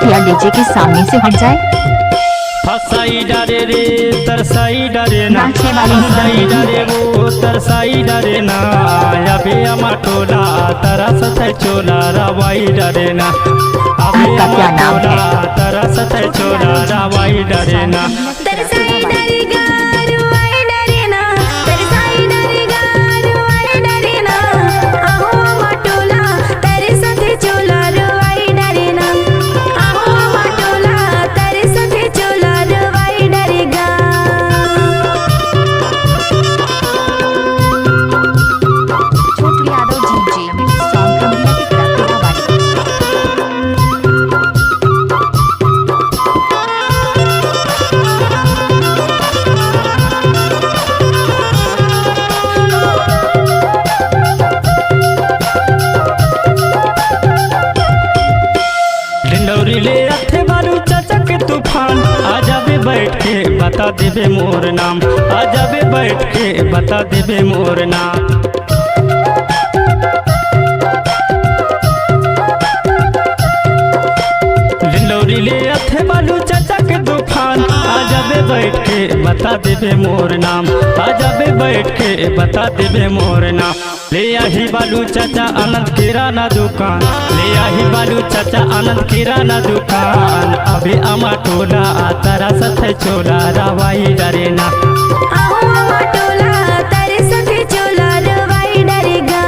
कृपया डीजे के सामने से हट जाए। फसाई डरे रे तरसाई डरे ना, नाचने वाले ही फसाई डरे वो तरसाई डरे ना, अबे अमा टोला तरस थे चोला रवाई डरे ना, अबे आपका क्या अमा नाम है? टोला तरस थे चोला रवाई डरे ना। तरसाई डरेगा रुआई डरे ना, तरसाई डरेगा रुआई डरे ना, आहो मटोला तेरे साथे चोला रुआई डरे ना, आहो मटोला तेरे साथे चोला रुआई डरेगा। Chhotu Yadav DJ mix song company की तरफ डिंडौरी ले अथे बालू चाचा के तूफान, आजा बे बैठ के बता देबे मोर नाम, आजा बे बैठ के बता देबे मोर नाम। डिंडौरी ले अथे बालू चाचा के तूफान, आजा बे बैठ के बता देबे मोर नाम, आजा बे बैठ के बता देबे मोर नाम। ले आही बालू चाचा आनंद किराना दुकान, ले आही बालू चाचा आनंद किराना दुकान, अभी अमा टोला तारा सथे चोला रवाई डरे ना, आहो मटोला तेरे साथे चोला रुआई डरेगा।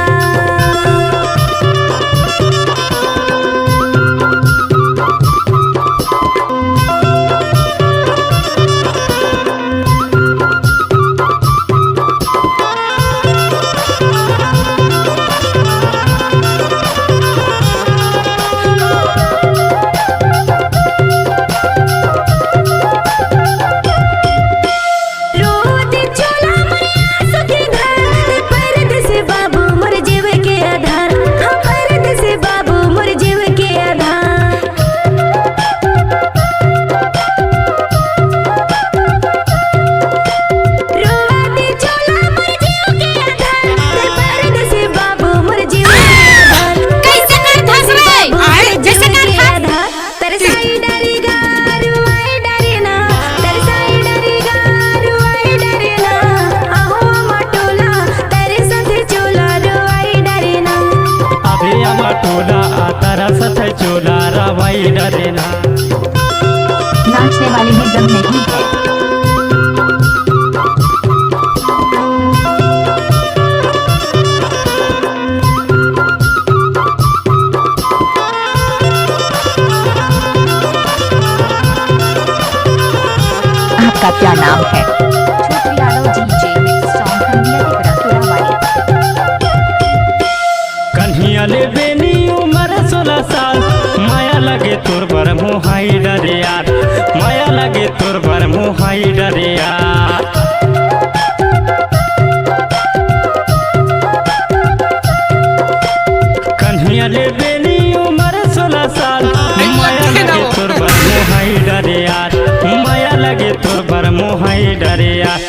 रोज चोला मरिया सखी घर, परदेसी बाबू मोर जीव के आधार, हाँ परदेसी बाबू मोर जीव के आधार। रोवाती चोला मोर जीव के आधार, परदेसी बाबू मोर जीव के आधार। कैसे कर धस रे जैसे कर आधार, तरसाई डरेगा रुआई डरे ना, तरसाई डरेगा रुआई डरे ना, आहो मटोला तेरे साथे चोला रुआई डरे ना। अभी अमा टोला तारा सथे चोला रवाई डरे ना। नाचने वाले में दम नहीं है। आपका क्या नाम है? Chhotu Yadav DJ mix song company की तरफ कन्हिया ले बेनी उम्र 16 साल, माया लगे तोर बर मोहाई डरे यार, माया लगे तोर बर मोहाई डरे यार। कन्हिया ले बेनी उम्र 16 साल, माया लगे तोर बर मोहाई डरे यार, माया लगे तोर बर मोहाई डरे यार।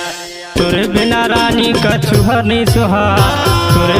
तोर बिना रानी का छुहर नहीं सुहा, तोर